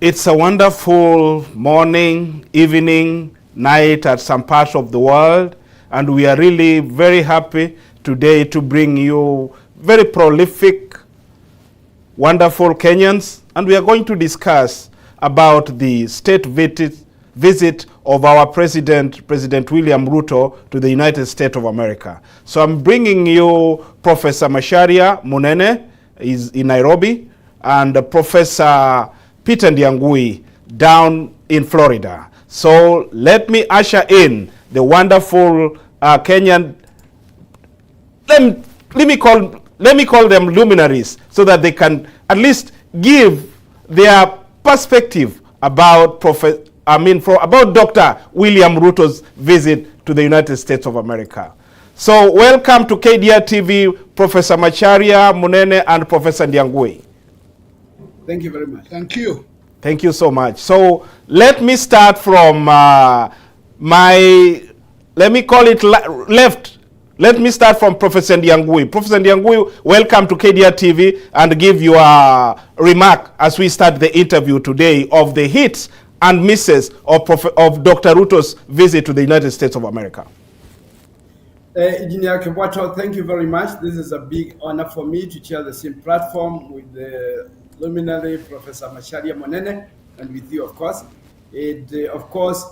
It's a wonderful morning, evening, night at some parts of the world, and we are really very happy today to bring you very prolific, wonderful Kenyans, and we are going to discuss about the state visit of our President William Ruto to the United States of America. So I'm bringing you Professor Macharia Munene, is in Nairobi, and Professor Peter Ndiangui down in Florida. So let me usher in the wonderful Kenyan. Let me call them luminaries so that they can at least give their perspective about about Dr. William Ruto's visit to the United States of America. So welcome to KDR TV, Professor Macharia Munene and Professor Ndiangui. Thank you very much. Thank you. Thank you so much. So let me start from let me call it left. Let me start from Professor Ndiangui. Professor Ndiangui, welcome to KDR TV and give your remark as we start the interview today of the hits and misses of Dr. Ruto's visit to the United States of America. Engineer Kebwato, thank you very much. This is a big honor for me to share the same platform with the luminary Professor Macharia Munene and with you, of course. Of course,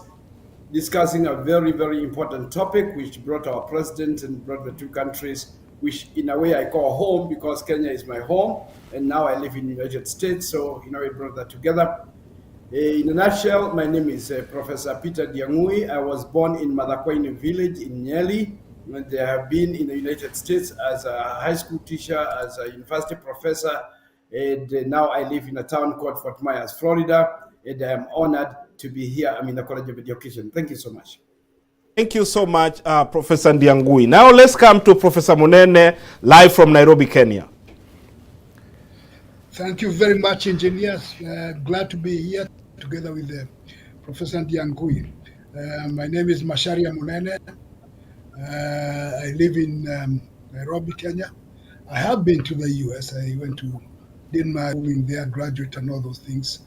discussing a very, very important topic which brought our president and brought the two countries, which in a way I call home because Kenya is my home and now I live in the United States. So, we brought that together. In a nutshell, my name is Professor Peter Ndiangui. I was born in Madakwaini village in Nyeri. And I have been in the United States as a high school teacher, as a university professor, and now I live in a town called Fort Myers, Florida, and I am honored to be here. I'm in the College of Education. Thank you so much. Thank you so much, Professor Ndiangui. Now let's come to Professor Munene, live from Nairobi, Kenya. Thank you very much, engineers. Glad to be here together with Professor Ndiangui. My name is Macharia Munene. I live in Nairobi, Kenya. I have been to the US. I went to Denmark, moving there, graduate and all those things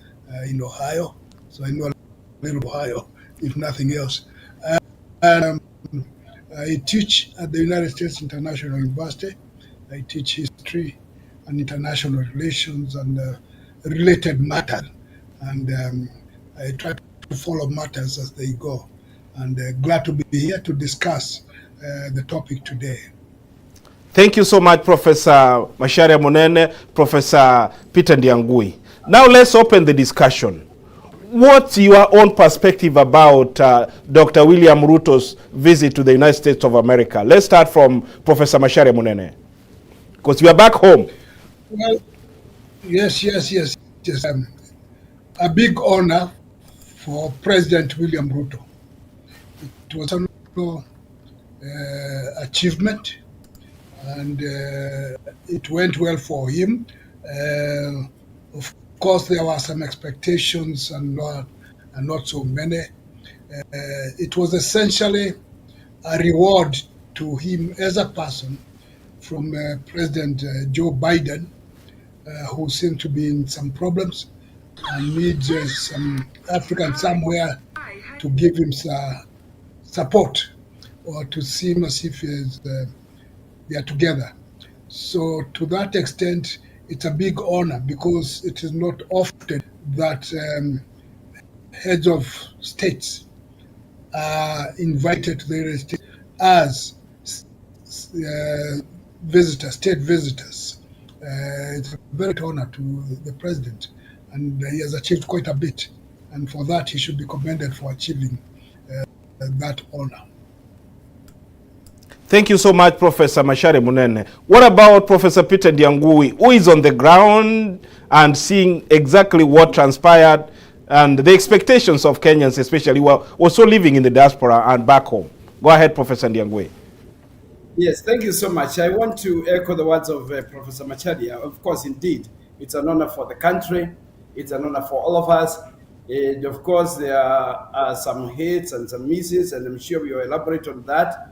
in Ohio. So I know a little Ohio, if nothing else. I teach at the United States International University. I teach history and international relations and related matters. And I try to follow matters as they go. And glad to be here to discuss the topic today. Thank you so much, Professor Macharia Munene, Professor Peter Ndiangui. Now let's open the discussion. What's your own perspective about Dr. William Ruto's visit to the United States of America? Let's start from Professor Macharia Munene, because we are back home. Well, yes. A big honor for President William Ruto. It was an achievement, and it went well for him. Of course, there were some expectations and not so many. It was essentially a reward to him as a person from President Joe Biden, who seemed to be in some problems and needs some African somewhere to give him support or to seem as if they are together. So to that extent, it's a big honor because it is not often that heads of states are invited to the United States as visitors, state visitors. It's a very honor to the president, and he has achieved quite a bit. And for that, he should be commended for achieving that honor. Thank you so much, Professor Macharia Munene. What about Professor Peter Ndiangui, who is on the ground and seeing exactly what transpired and the expectations of Kenyans, especially who are also living in the diaspora and back home? Go ahead, Professor Ndiangui. Yes, thank you so much. I want to echo the words of Professor Macharia. Of course, indeed, it's an honor for the country. It's an honor for all of us. And of course, there are some hits and some misses, and I'm sure we will elaborate on that.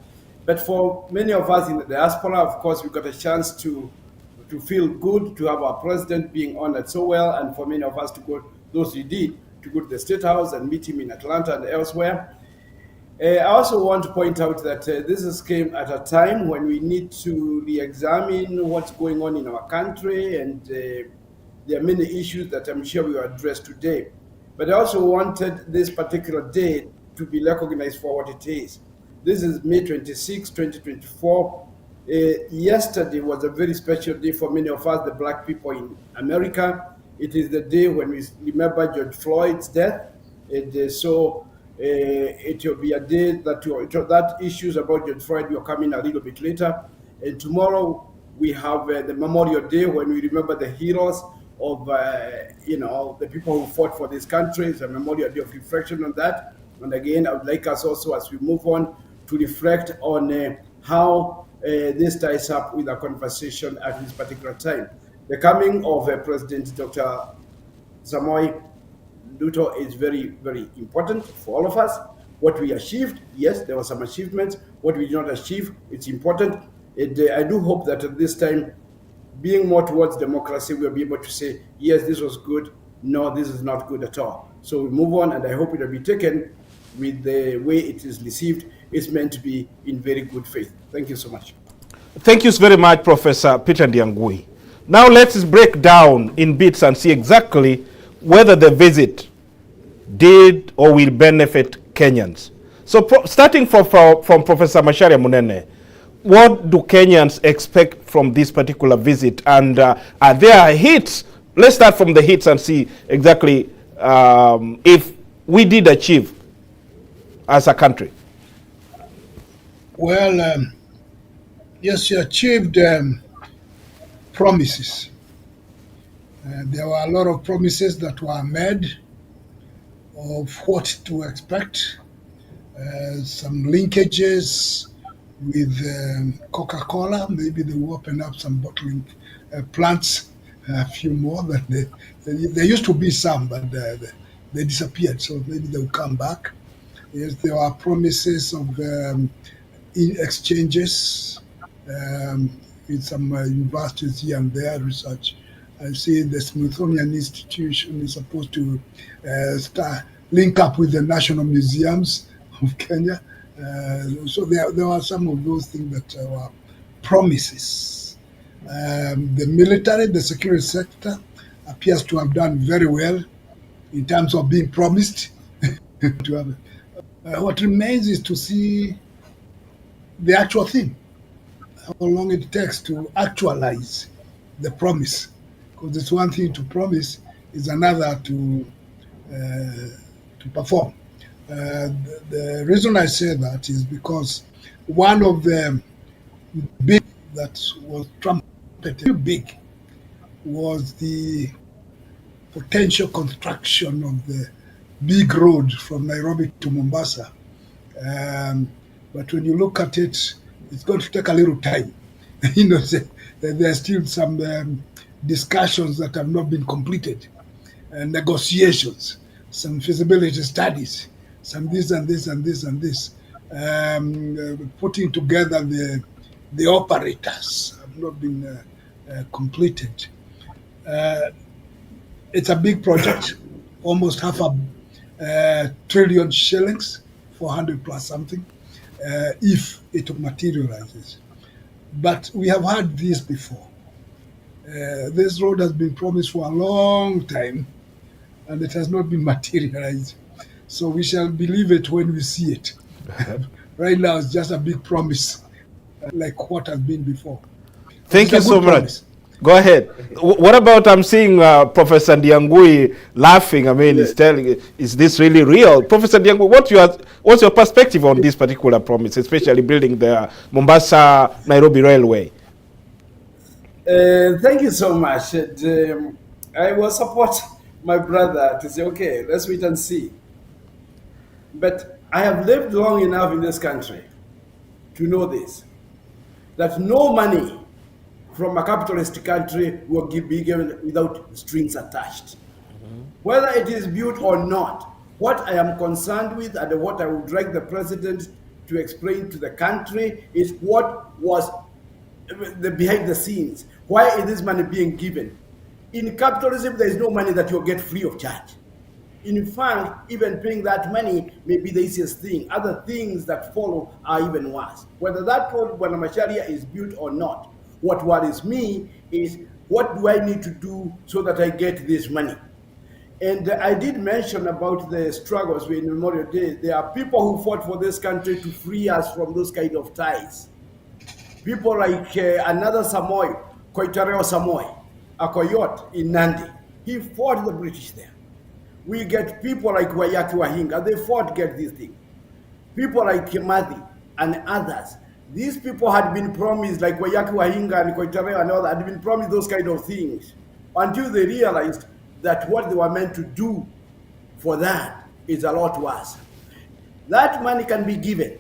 But for many of us in the diaspora, of course, we got a chance to feel good to have our president being honored so well, and for many of us to go those you did, to go to the State House and meet him in Atlanta and elsewhere. I also want to point out that this came at a time when we need to re-examine what's going on in our country, and there are many issues that I'm sure we will address today. But I also wanted this particular day to be recognized for what it is. This is May 26, 2024. Yesterday was a very special day for many of us, the black people in America. It is the day when we remember George Floyd's death. And it will be a day that issues about George Floyd will come in a little bit later. And tomorrow we have the Memorial Day, when we remember the heroes of the people who fought for this country. It's a Memorial Day of reflection on that. And again, I would like us also, as we move on, to reflect on how this ties up with our conversation at this particular time. The coming of President Dr. Samoei Ruto is very, very important for all of us. What we achieved, yes, there were some achievements. What we did not achieve, it's important. I do hope that at this time, being more towards democracy, we'll be able to say, yes, this was good. No, this is not good at all. So we move on, and I hope it will be taken with the way it is received. It's meant to be in very good faith. Thank you so much. Thank you very much, Professor Peter Ndiangui. Now let's break down in bits and see exactly whether the visit did or will benefit Kenyans. So starting from Professor Macharia Munene, what do Kenyans expect from this particular visit? And are there hits? Let's start from the hits and see exactly if we did achieve as a country. Well, yes, you achieved promises. There were a lot of promises that were made of what to expect. Some linkages with Coca-Cola. Maybe they will open up some bottling plants, a few more. There used to be some, but they disappeared. So maybe they will come back. Yes, there are promises of exchanges with some universities here and there, research. I see the Smithsonian Institution is supposed to link up with the national museums of Kenya. So there are some of those things that were promises. The military, the security sector appears to have done very well in terms of being promised. to have, what remains is to see the actual thing, how long it takes to actualize the promise. Because it's one thing to promise, it's another to perform. The reason I say that is because one of the big that was trumpeted big was the potential construction of the big road from Nairobi to Mombasa. But when you look at it, it's going to take a little time. There are still some discussions that have not been completed, negotiations, some feasibility studies, some this and this and this and this, putting together the operators have not been completed. It's a big project, almost half a trillion shillings, 400 plus something, if it materializes. But we have had this before. This road has been promised for a long time, and it has not been materialized. So we shall believe it when we see it. Right now, it's just a big promise, like what has been before. Thank you so much. Go ahead. What about, I'm seeing Professor Ndiangui laughing. I mean, he's telling, is this really real? Professor Ndiangui, what's your perspective on this particular promise, especially building the Mombasa-Nairobi Railway? Thank you so much. I will support my brother to say, okay, let's wait and see. But I have lived long enough in this country to know this, that no money from a capitalist country will be given without strings attached. Whether it is built or not, what I am concerned with and what I would like the president to explain to the country is what was behind the scenes. Why is this money being given? In capitalism, there is no money that you'll get free of charge. In fact, even paying that money may be the easiest thing. Other things that follow are even worse. Whether that road, Bwana Macharia, is built or not, what worries me is what do I need to do so that I get this money? And I did mention about the struggles in Memorial Day. There are people who fought for this country to free us from those kind of ties. People like another Samoy, Koitareo Samoy, a Koyot in Nandi. He fought the British there. We get people like Wayaki Wahinga, they fought to get this thing. People like Kimathi and others. These people had been promised, like Wayaki Wahinga and Koitareo and all that, had been promised those kind of things until they realized that what they were meant to do for that is a lot worse. That money can be given,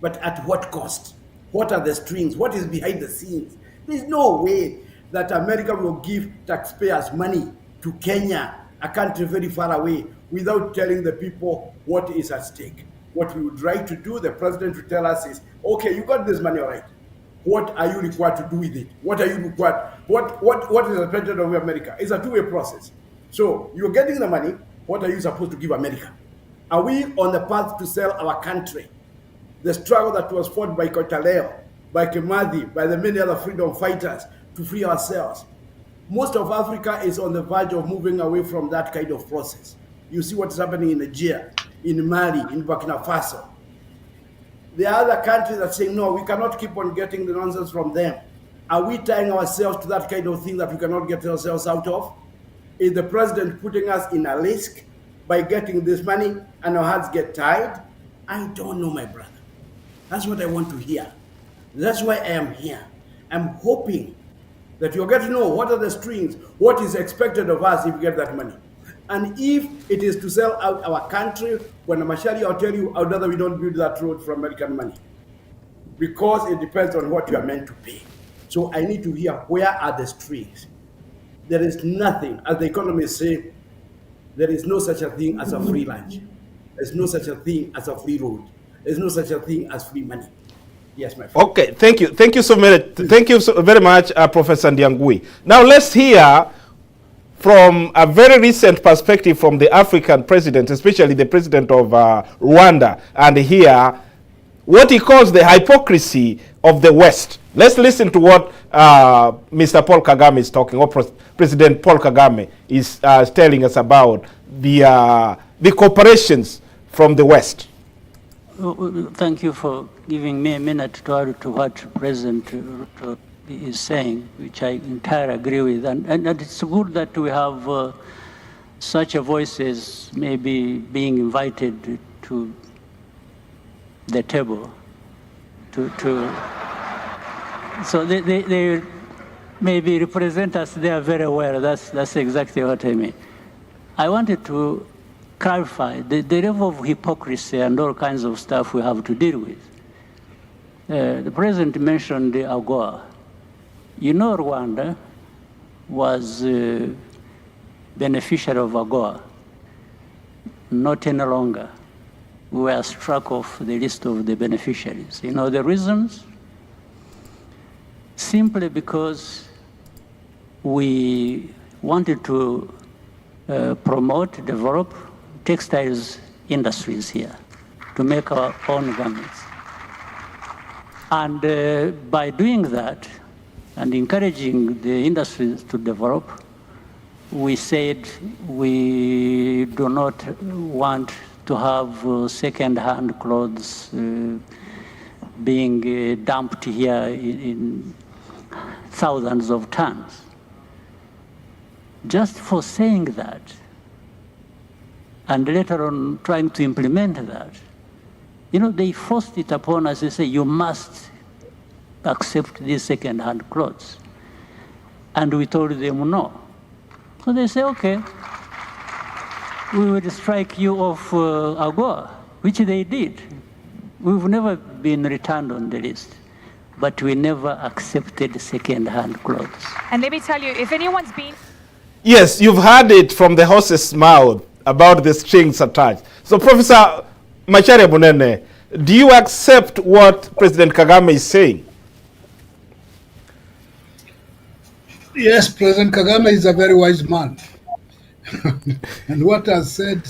but at what cost? What are the strings? What is behind the scenes? There's no way that America will give taxpayers money to Kenya, a country very far away, without telling the people what is at stake. What we would like to do, the president will tell us is, okay, you got this money, all right. What are you required to do with it? What are you required? What is expected of America? It's a two-way process. So you're getting the money. What are you supposed to give America? Are we on the path to sell our country? The struggle that was fought by Koitaleo, by Kimathi, by the many other freedom fighters to free ourselves. Most of Africa is on the verge of moving away from that kind of process. You see what's happening in Nigeria, in Mali, in Burkina Faso. There are other countries that say, no, we cannot keep on getting the nonsense from them. Are we tying ourselves to that kind of thing that we cannot get ourselves out of? Is the president putting us in a risk by getting this money and our hands get tied? I don't know, my brother. That's what I want to hear. That's why I am here. I'm hoping that you'll get to know what are the strings, what is expected of us if we get that money. And if it is to sell out our country, when Macharia, I'll tell you, I'd rather we don't build that road for American money. Because it depends on what you are meant to pay. So I need to hear where are the strings. There is nothing, as the economists say, there is no such a thing as a free lunch. There's no such a thing as a free road. There's no such a thing as free money. Yes, my friend. Okay, thank you. Thank you so much. Thank you so very much, Professor Ndiangui. Now let's hear from a very recent perspective from the African president, especially the president of Rwanda, and hear what he calls the hypocrisy of the West. Let's listen to what Mr. Paul Kagame is talking, or President Paul Kagame is telling us about the corporations from the West. Thank you for giving me a minute to add to what President Ruto is saying, which I entirely agree with. And it's good that we have such a voices maybe being invited to the table so they maybe represent us there very well. That's exactly what I mean. I wanted to clarify the level of hypocrisy and all kinds of stuff we have to deal with. The president mentioned the AGOA. You know, Rwanda was beneficiary of AGOA, not any longer. We were struck off the list of the beneficiaries. You know the reasons? Simply because we wanted to promote, develop textiles industries here to make our own garments. And by doing that and encouraging the industries to develop, we said we do not want to have second-hand clothes being dumped here in thousands of tons. Just for saying that, and later on trying to implement that, you know, they forced it upon us. They say, you must accept these second-hand clothes. And we told them no. So they say, okay, we will strike you off AGOA, which they did. We've never been returned on the list, but we never accepted second-hand clothes. And let me tell you, if anyone's been... Yes, you've heard it from the horse's mouth about the strings attached. So, Professor Macharia Munene, do you accept what President Kagame is saying? Yes, President Kagame is a very wise man. And what has said,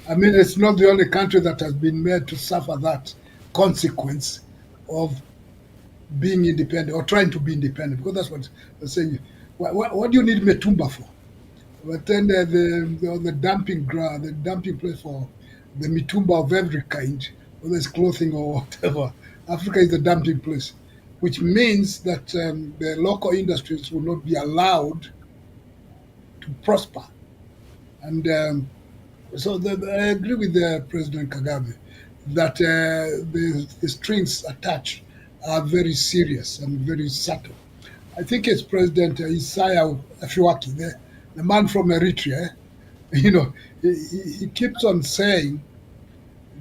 I mean, it's not the only country that has been made to suffer that consequence of being independent or trying to be independent, because that's what they're saying. What do you need Metumba for? But then the dumping ground, the dumping place for the Mitumba of every kind, whether it's clothing or whatever. Africa is the dumping place, which means that the local industries will not be allowed to prosper. And so I agree with President Kagame that the strings attached are very serious and very subtle. I think it's President Isaiah Afwerki, the man from Eritrea. He keeps on saying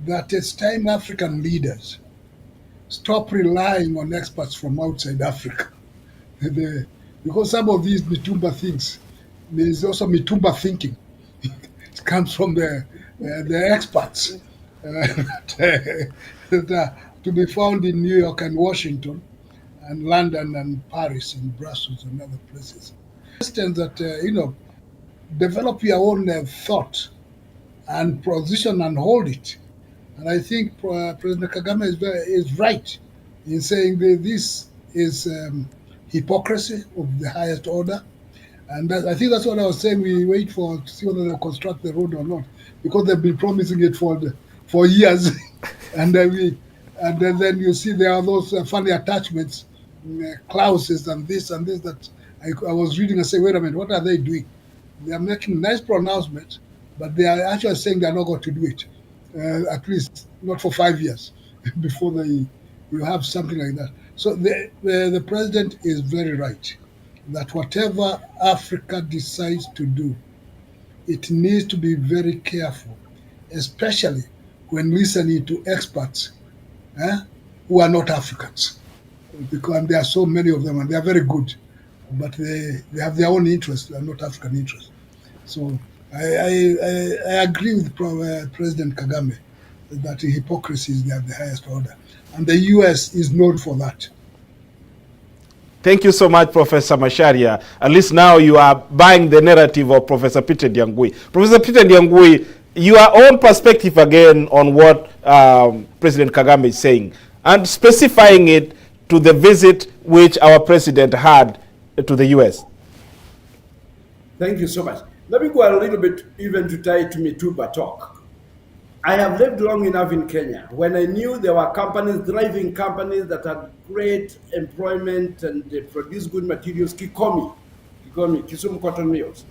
that it's time African leaders stop relying on experts from outside Africa. Because some of these Mitumba things, there's also Mitumba thinking. It comes from the experts that to be found in New York and Washington and London and Paris and Brussels and other places. Understand that, develop your own thought and position and hold it. And I think President Kagame is right in saying that this is hypocrisy of the highest order. And I think that's what I was saying. We wait to see whether they'll construct the road or not, because they've been promising it for years. And then you see there are those funny attachments, clauses and this that I was reading and say, wait a minute, what are they doing? They are making nice pronouncements, but they are actually saying they are not going to do it, at least not for 5 years before you have something like that. So the president is very right that whatever Africa decides to do, it needs to be very careful, especially when listening to experts who are not Africans, because there are so many of them and they are very good, but they have their own interests, they are not African interests. So I agree with President Kagame that hypocrisy is at the highest order, and the US is known for that. Thank you so much, Professor Macharia. At least now you are buying the narrative of Professor Peter Ndiangui. Professor Peter Ndiangui, your own perspective again on what President Kagame is saying, and specifying it to the visit which our president had to the US. Thank you so much. Let me go a little bit even to tie it to Mitumba talk. I have lived long enough in Kenya when I knew there were thriving companies that had great employment and they produce good materials. Kikomi, Kisumu Cotton Mills.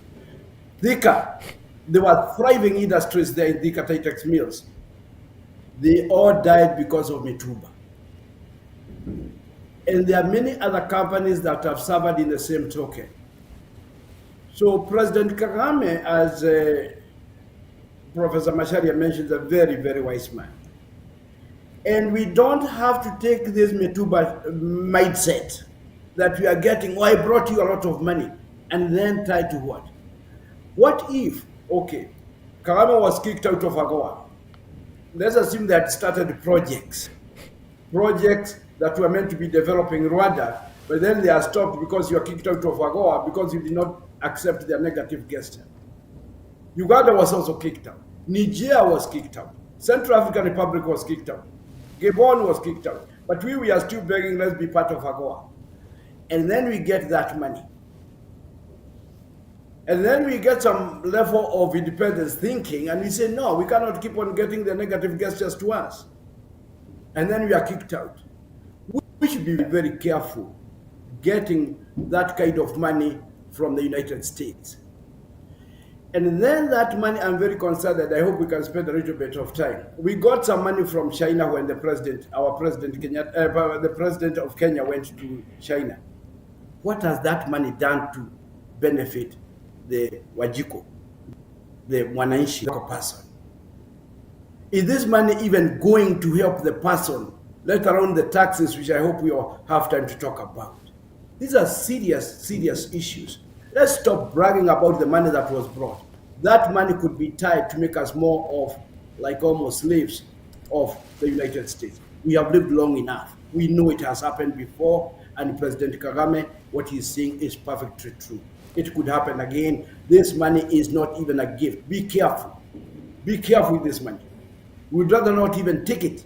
Thika, there were thriving industries there in Thika Titex Mills. They all died because of Mitumba. And there are many other companies that have suffered in the same token. So President Kagame, as Professor Macharia mentions, a very, very wise man. And we don't have to take this Mitumba mindset that we are getting, I brought you a lot of money, and then tie to what? What if, okay, Kagame was kicked out of AGOA. Let's assume that started projects that were meant to be developing Rwanda, but then they are stopped because you are kicked out of AGOA because you did not accept their negative gesture. Uganda was also kicked out. Niger was kicked out. Central African Republic was kicked out. Gabon was kicked out. But we are still begging, let's be part of AGOA. And then we get that money. And then we get some level of independence thinking, and we say, no, we cannot keep on getting the negative gestures to us. And then we are kicked out. We should be very careful getting that kind of money from the United States. And then that money, I'm very concerned that I hope we can spend a little bit of time. We got some money from China when the president of Kenya went to China. What has that money done to benefit the Wajiko, the Mwananchi person? Is this money even going to help the person, let alone the taxes, which I hope we all have time to talk about? These are serious, serious issues. Let's stop bragging about the money that was brought. That money could be tied to make us more of, like almost slaves of the United States. We have lived long enough. We know it has happened before, and President Kagame, what he's saying is perfectly true. it could happen again. This money is not even a gift. Be careful. Be careful with this money. We'd rather not even take it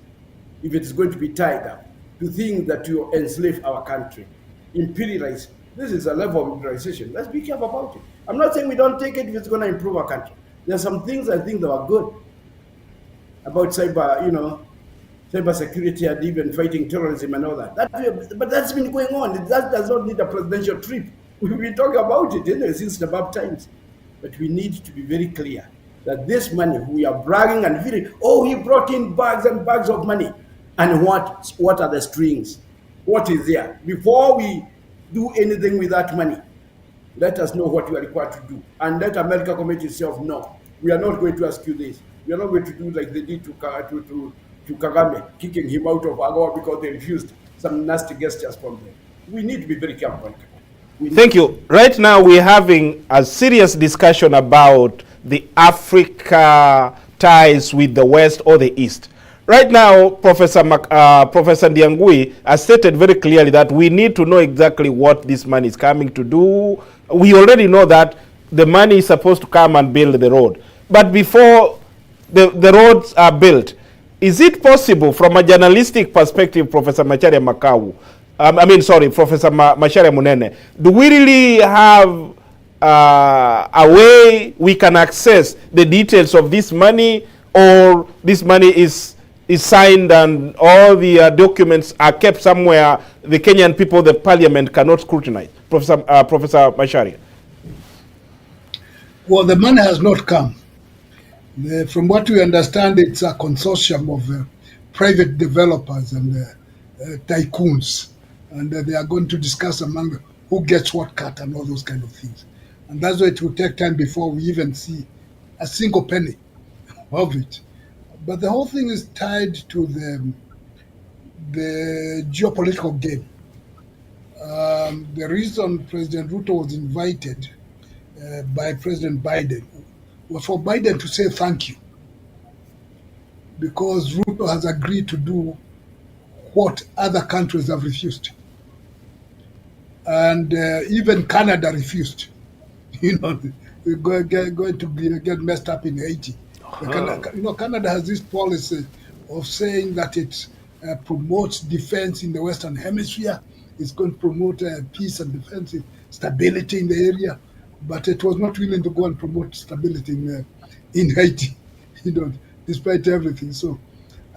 if it is going to be tied up to think that you enslave our country, imperialize. This is a level of imperialization. Let's be careful about it. I'm not saying we don't take it if it's going to improve our country. There are some things I think that are good about cyber security and even fighting terrorism and all that. But that's been going on. That does not need a presidential trip. We've been talking about it since the Bab times. But we need to be very clear that this money, we are bragging and feeling, oh, he brought in bags and bags of money. And what are the strings? What is there? Before we do anything with that money, let us know what we are required to do. And let America commit itself, no, we are not going to ask you this. We are not going to do like they did to Kagame, kicking him out of Agoa because they refused some nasty gestures from them. We need to be very careful. Thank you. Right now we're having a serious discussion about the Africa ties with the West or the East. Right now, Professor Ndiangui has stated very clearly that we need to know exactly what this money is coming to do. We already know that the money is supposed to come and build the road. But before the roads are built, is it possible from a journalistic perspective, Professor Macharia Munene, do we really have a way we can access the details of this money, or this money is signed and all the documents are kept somewhere the Kenyan people, the parliament cannot scrutinize? Professor Macharia. Well, the money has not come. From what we understand, it's a consortium of private developers and tycoons, and they are going to discuss among who gets what cut and all those kind of things. And that's why it will take time before we even see a single penny of it. But the whole thing is tied to the geopolitical game. The reason President Ruto was invited by President Biden was for Biden to say thank you, because Ruto has agreed to do what other countries have refused. And even Canada refused. We're going to get messed up in Haiti. Canada has this policy of saying that it promotes defense in the Western Hemisphere. It's going to promote peace and defense, stability in the area, but it was not willing to go and promote stability in Haiti, despite everything. So,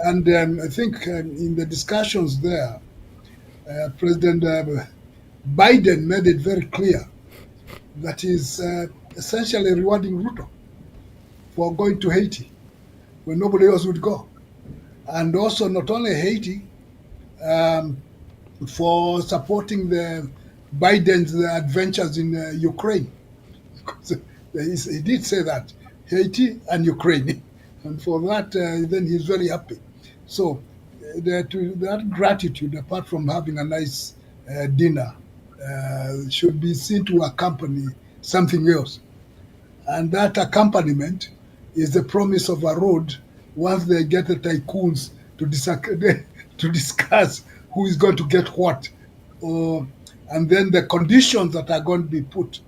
and I think in the discussions there, President Biden made it very clear that he's essentially rewarding Ruto for going to Haiti when nobody else would go. And also not only Haiti, for supporting the Biden's adventures in Ukraine. He did say that, Haiti and Ukraine. And for that, then he's very happy. So that gratitude, apart from having a nice dinner, should be seen to accompany something else. And that accompaniment is the promise of a road once they get the tycoons to discuss who is going to get what, and then the conditions that are going to be put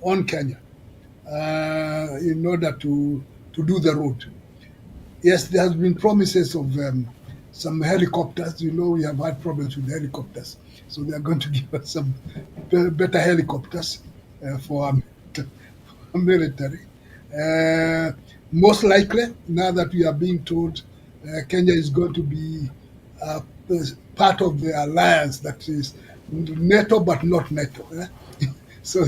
on Kenya in order to do the road. Yes, there has been promises of some helicopters. We have had problems with helicopters, so they are going to give us some better helicopters for our military. Most likely, now that we are being told Kenya is going to be part of the alliance that is NATO but not NATO. So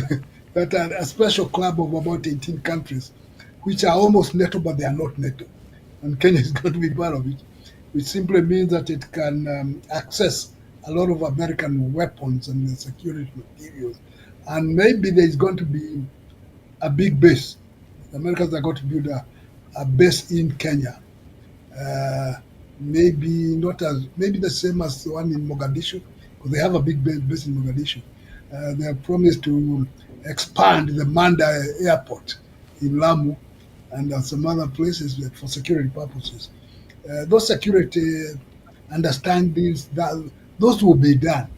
that are a special club of about 18 countries, which are almost NATO but they are not NATO. And Kenya is going to be part of it, which simply means that it can access a lot of American weapons and security materials. And maybe there is going to be a big base. The Americans are going to build a base in Kenya. Maybe the same as the one in Mogadishu, because they have a big base in Mogadishu. They have promised to expand the Manda airport in Lamu and some other places for security purposes. Those security understandings, those will be done,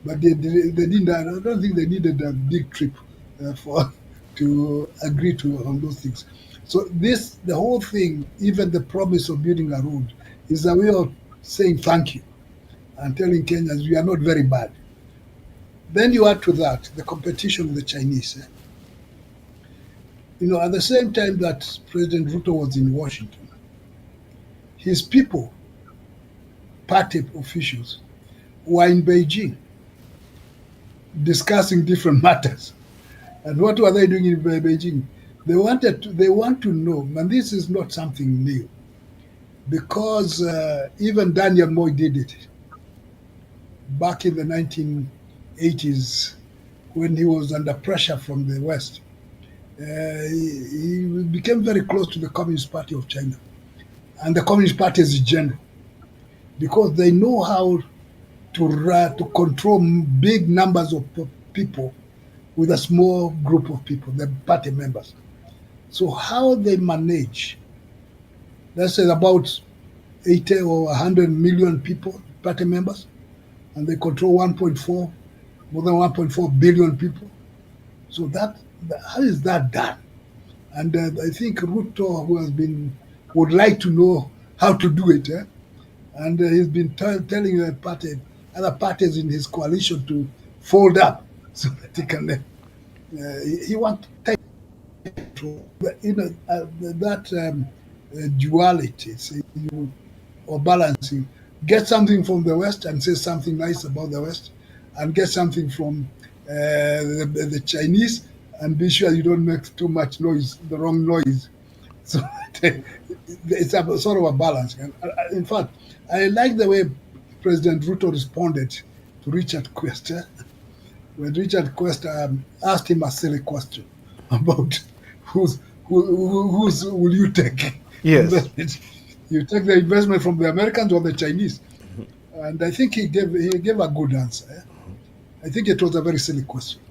but they didn't. I don't think they needed a big trip to agree to on those things. So the whole thing, even the promise of building a road, is a way of saying thank you and telling Kenyans we are not very bad. Then you add to that the competition with the Chinese. At the same time that President Ruto was in Washington, his people, party officials, were in Beijing discussing different matters. And what were they doing in Beijing? They want to know, and this is not something new, because even Daniel Moy did it back in the 1980s when he was under pressure from the West. He became very close to the Communist Party of China and the Communist parties in general, because they know how to control big numbers of people with a small group of people, the party members. So how they manage, let's say about 80 or 100 million people, party members, and they control more than 1.4 billion people. So how is that done? And I think Ruto, would like to know how to do it, and he's been telling other parties in his coalition to fold up so that he can. He wants to take control. That duality, or balancing. Get something from the West and say something nice about the West, and get something from the Chinese and be sure you don't make too much noise, the wrong noise. So it's a sort of a balance. And in fact, I like the way President Ruto responded to Richard Quest. When Richard Quest asked him a silly question about whose will you take? Yes. You take the investment from the Americans or the Chinese? And I think he gave a good answer. I think it was a very silly question.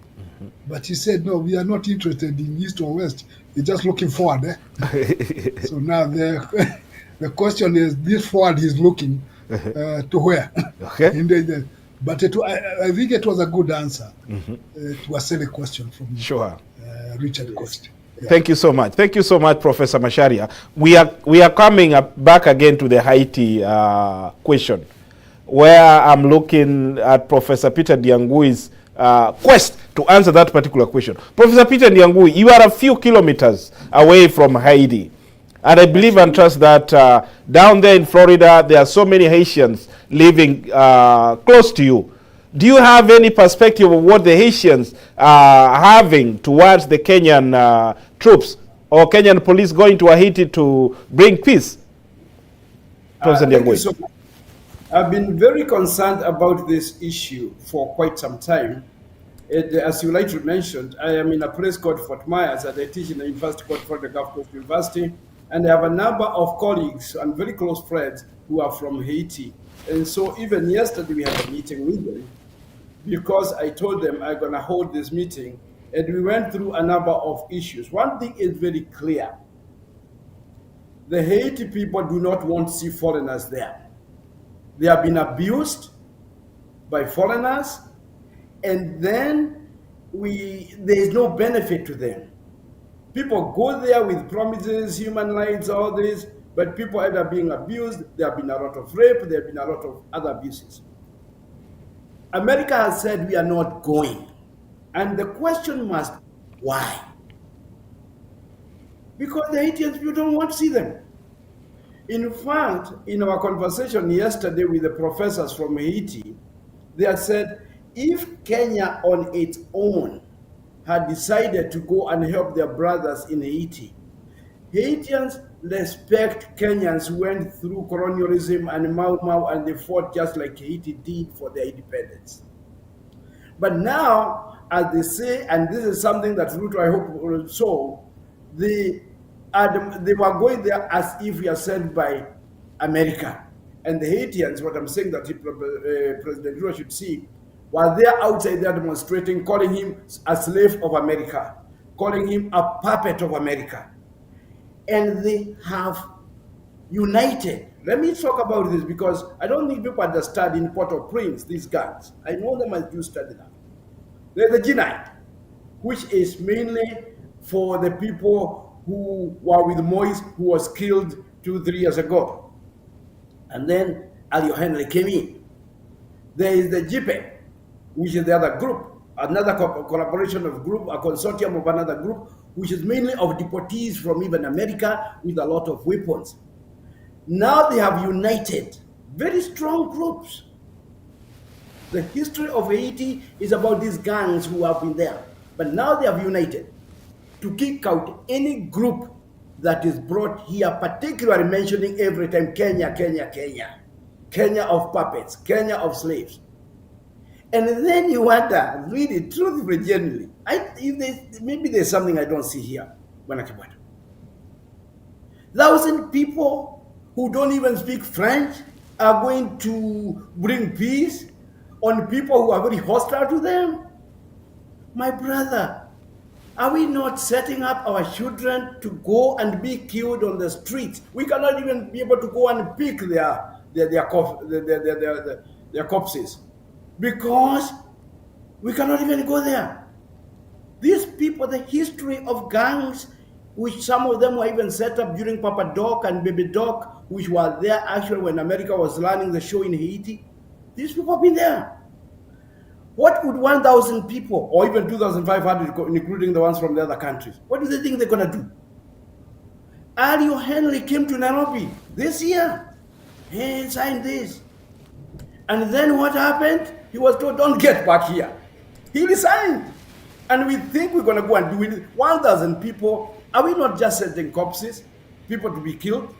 But he said, no, we are not interested in East or West. We're just looking forward. So now the question is, this forward he's looking to where? Okay. But I think it was a good answer to a silly question from Richard Quest. Yeah. Thank you so much. Thank you so much, Professor Macharia. We are coming back again to the Haiti question, where I'm looking at Professor Peter Ndiangui's quest to answer that particular question. Professor Peter Ndiangui, you are a few kilometers away from Haiti. And I believe and trust that down there in Florida, there are so many Haitians living close to you. Do you have any perspective of what the Haitians are having towards the Kenyan troops or Kenyan police going to Haiti to bring peace? Professor Ndiangui. So I've been very concerned about this issue for quite some time. As you rightly mentioned, I am in a place called Fort Myers, and I teach in a university called Florida Gulf Coast University. And I have a number of colleagues and very close friends who are from Haiti. And so even yesterday we had a meeting with them because I told them I'm going to hold this meeting. And we went through a number of issues. One thing is very clear. The Haiti people do not want to see foreigners there. They have been abused by foreigners, and then there is no benefit to them. People go there with promises, human rights, all this, but people either being abused, there have been a lot of rape, there have been a lot of other abuses. America has said we are not going. And the question must, why? Because the Haitians, you don't want to see them. In fact, in our conversation yesterday with the professors from Haiti, they had said, if Kenya on its own had decided to go and help their brothers in Haiti, Haitians respect Kenyans who went through colonialism and Mau Mau, and they fought just like Haiti did for their independence. But now, as they say, and this is something that Ruto, I hope, will solve, they were going there as if we are sent by America. And the Haitians, what I'm saying that President Ruto should see, while they're outside there demonstrating, calling him a slave of America, calling him a puppet of America. And they have united. Let me talk about this because I don't think people understand in Port-au-Prince, these gangs. I know them as you study them. They're the G9. which is mainly for the people who were with Moise, who was killed 2-3 years ago. And then Alio Henry came in. There is the JIPE, which is the other group, another collaboration of group, a consortium of another group, which is mainly of deportees from even America with a lot of weapons. Now they have united, very strong groups. The history of Haiti is about these gangs who have been there. But now they have united to kick out any group that is brought here, particularly mentioning every time Kenya, Kenya, Kenya. Kenya of puppets, Kenya of slaves. And then you wonder, really, truthfully, genuinely, maybe there's something I don't see here. 1,000 people who don't even speak French are going to bring peace on people who are very hostile to them? My brother, are we not setting up our children to go and be killed on the streets? We cannot even be able to go and pick their corpses because we cannot even go there. These people, the history of gangs, which some of them were even set up during Papa Doc and Baby Doc, which were there actually when America was running the show in Haiti. These people have been there. What would 1,000 people, or even 2,500, including the ones from the other countries, what do they think they're going to do? Alio Henry came to Nairobi this year. He signed this. And then what happened? He was told, don't get back here. He resigned. And we think we're going to go and do it. 1,000 people, are we not just sending corpses, people to be killed?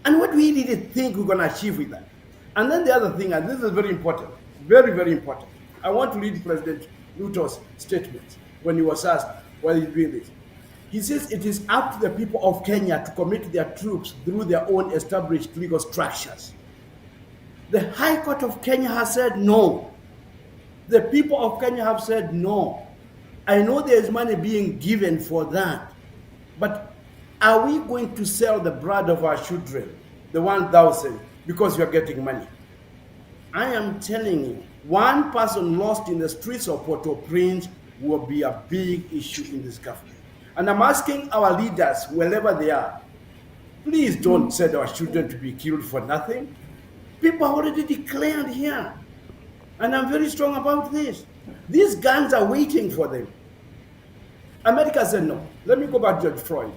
And what do we really think we're going to achieve with that? And then the other thing, and this is very important, very, very important. I want to read President Ruto's statement when he was asked why he's doing this. He says it is up to the people of Kenya to commit their troops through their own established legal structures. The High Court of Kenya has said no. The people of Kenya have said no. I know there is money being given for that, but are we going to sell the blood of our children, the 1,000, because we are getting money? I am telling you, one person lost in the streets of Port-au-Prince will be a big issue in this government. And I'm asking our leaders, wherever they are, please don't send our children to be killed for nothing. People are already declared here. And I'm very strong about this. These gangs are waiting for them. America said no. Let me go back to George Floyd.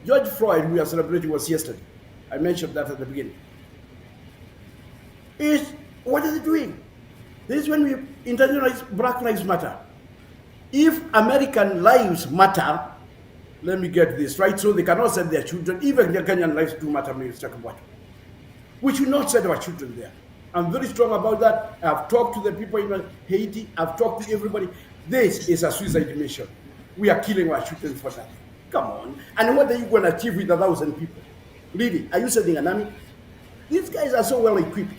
George Floyd, we are celebrating, was yesterday. I mentioned that at the beginning. What are they doing? This is when we internalize Black Lives Matter. If American lives matter, let me get this right, so they cannot send their children, even their Kenyan lives do matter, Mr. Kabwato. We should not send our children there. I'm very strong about that. I've talked to the people in Haiti. I've talked to everybody. This is a suicide mission. We are killing our children for that. Come on. And what are you going to achieve with 1,000 people? Really? Are you sending an army? These guys are so well equipped.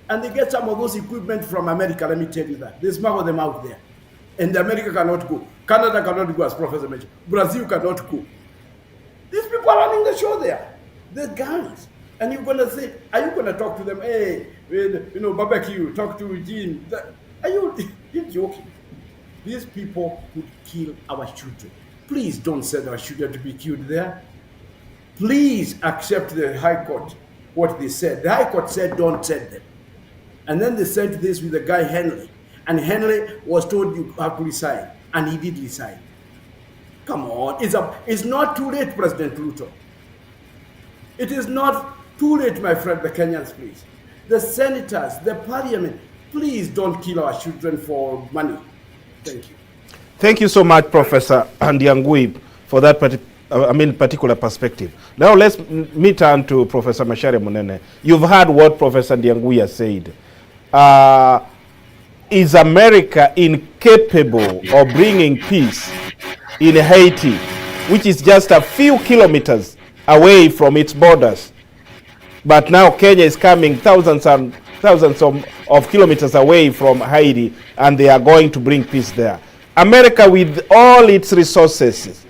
And they get some of those equipment from America, let me tell you that. They smuggle them out there. And America cannot go. Canada cannot go, as Professor mentioned. Brazil cannot go. These people are running the show there. They're gangs. And you're going to say, are you going to talk to them? Hey, barbecue, talk to Eugene. You're joking. These people would kill our children. Please don't send our children to be killed there. Please accept the High Court, what they said. The High Court said don't send them. And then they sent this with the guy Henry. And Henry was told you have to resign. And he did resign. Come on. It's not too late, President Ruto. It is not too late, my friend, the Kenyans, please. The senators, the parliament, please don't kill our children for money. Thank you. Thank you so much, Professor Ndiangui, for that particular perspective. Now let's turn to Professor Macharia Munene. You've heard what Professor Ndiangui has said. Is America incapable of bringing peace in Haiti, which is just a few kilometers away from its borders? But now Kenya is coming thousands and thousands of kilometers away from Haiti, and they are going to bring peace there. America, with all its resources,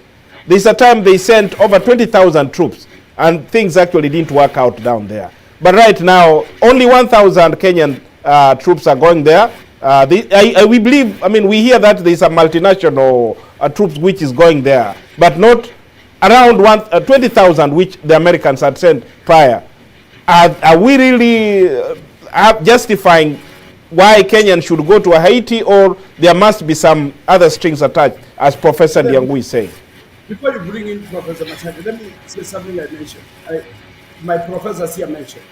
there's a time they sent over 20,000 troops, and things actually didn't work out down there. But right now, only 1,000 Kenyan troops are going there, We believe, I mean, we hear that there is a multinational troops which is going there, but not around 20,000 which the Americans had sent prior. Are we really justifying why Kenyans should go to Haiti, or there must be some other strings attached, as Professor Ndiangu is saying? Before you bring in Professor Machadi, let me say something I mentioned. My professors here mentioned.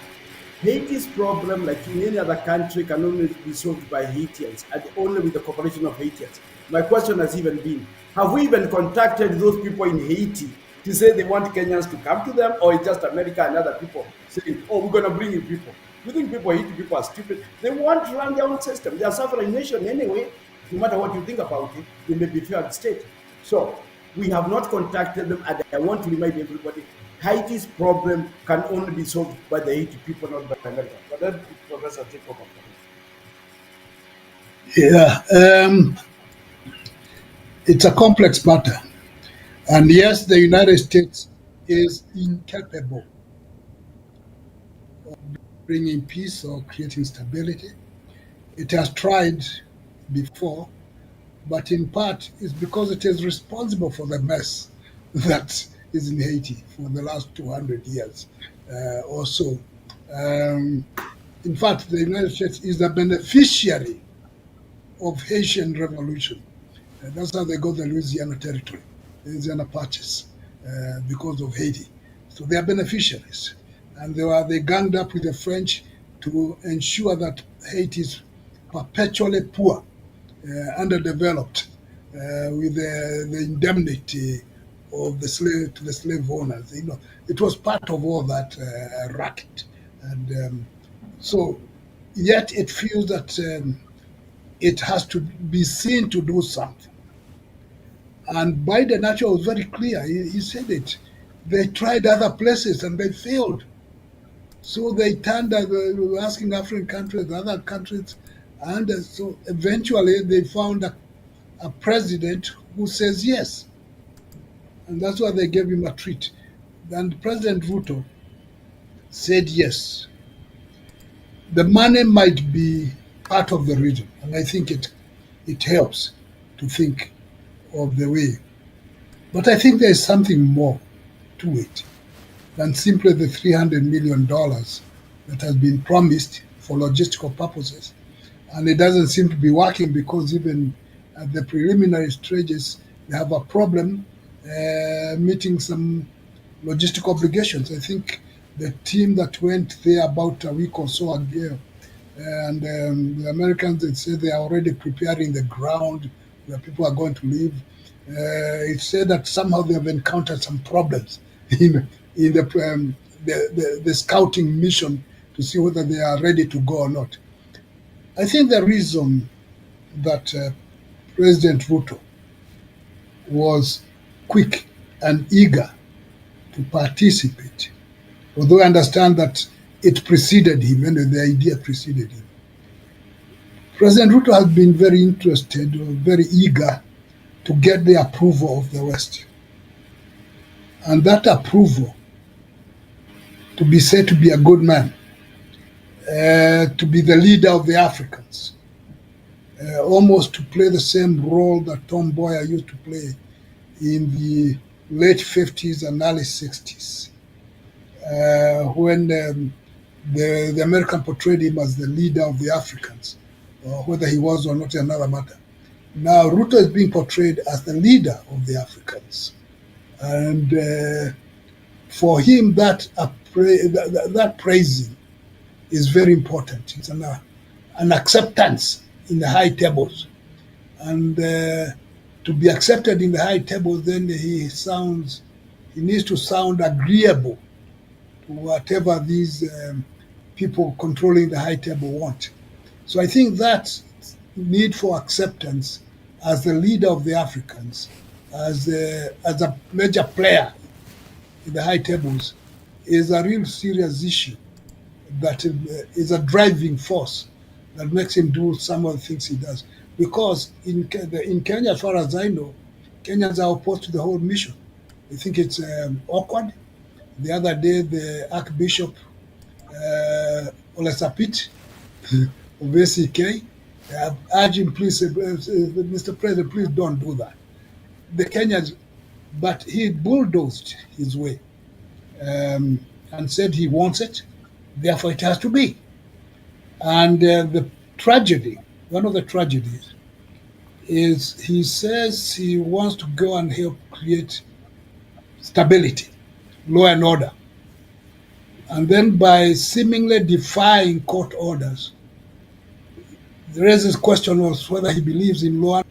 Haiti's problem, like in any other country, can only be solved by Haitians and only with the cooperation of Haitians. My question has even been, have we even contacted those people in Haiti to say they want Kenyans to come to them, or it's just America and other people saying, oh, we're going to bring in people? You think Haiti people are stupid? They want to run their own system. They are a sovereign nation anyway. No matter what you think about it, they may be failed state. So we have not contacted them, and I want to remind everybody, Haiti's problem can only be solved by the Haiti people, not by America. But then Professor take over. Yeah, it's a complex matter. And yes, the United States is incapable of bringing peace or creating stability. It has tried before, but in part it's because it is responsible for the mess that is in Haiti for the last 200 years or so. In fact, the United States is the beneficiary of Haitian revolution. That's how they got the Louisiana Territory, Louisiana Purchase, because of Haiti. So they are beneficiaries. And they ganged up with the French to ensure that Haiti is perpetually poor, underdeveloped, with the indemnity of the slave to the slave owners. You know, it was part of all that racket, and so yet it feels that it has to be seen to do something. And Biden actually was very clear. He said it. They tried other places and they failed. So they turned, asking African countries, other countries, and so eventually they found a president who says yes. And that's why they gave him a treat. And President Ruto said yes. The money might be part of the reason, and I think it helps to think of the way. But I think there's something more to it than simply the $300 million that has been promised for logistical purposes. And it doesn't seem to be working, because even at the preliminary stages, they have a problem meeting some logistic obligations. I think the team that went there about a week or so ago, and the Americans, they said they are already preparing the ground where people are going to live. It said that somehow they have encountered some problems in the scouting mission to see whether they are ready to go or not. I think the reason that President Ruto was quick and eager to participate, although I understand that it preceded him and the idea preceded him. President Ruto has been very interested, or very eager to get the approval of the West. And that approval, to be said to be a good man, to be the leader of the Africans, almost to play the same role that Tom Mboya used to play in the late 50s and early 60s, when the American portrayed him as the leader of the Africans, whether he was or not is another matter. Now Ruto is being portrayed as the leader of the Africans, and for him that praising is very important. It's an acceptance in the high tables, and to be accepted in the high tables, then he needs to sound agreeable to whatever these people controlling the high table want. So I think that need for acceptance as the leader of the Africans, as a major player in the high tables, is a real serious issue that is a driving force that makes him do some of the things he does. Because in Kenya, as far as I know, Kenyans are opposed to the whole mission. They think it's awkward. The other day, the Archbishop Olesapit of ACK Urge him, please, Mr. President, please don't do that. The Kenyans, but he bulldozed his way and said he wants it, therefore it has to be. And the tragedy, one of the tragedies, is he says he wants to go and help create stability, law and order. And then by seemingly defying court orders, raises question was whether he believes in law.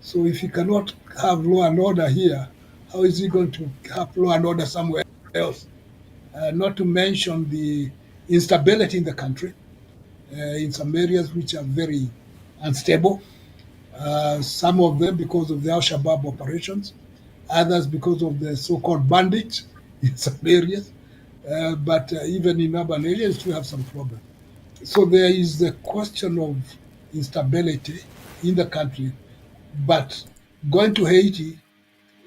So if he cannot have law and order here, how is he going to have law and order somewhere else? Not to mention the instability in the country, in some areas which are very unstable. Some of them because of the Al-Shabaab operations, others because of the so-called bandits in some areas. But even in urban areas, we have some problems. So there is the question of instability in the country, but going to Haiti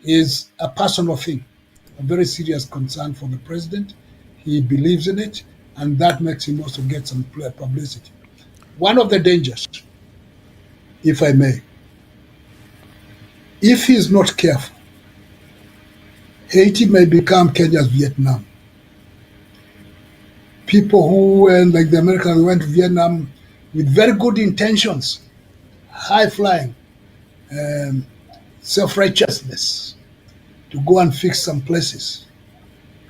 is a personal thing, a very serious concern for the president. He believes in it, and that makes him also get some publicity. One of the dangers, if I may, if he is not careful, Haiti may become Kenya's Vietnam. People who, like the Americans, went to Vietnam with very good intentions, high flying, self righteousness, to go and fix some places,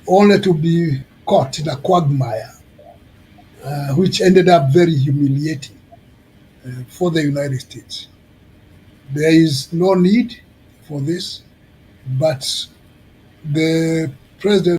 only to be caught in a quagmire, which ended up very humiliating for the United States. There is no need for this, but the president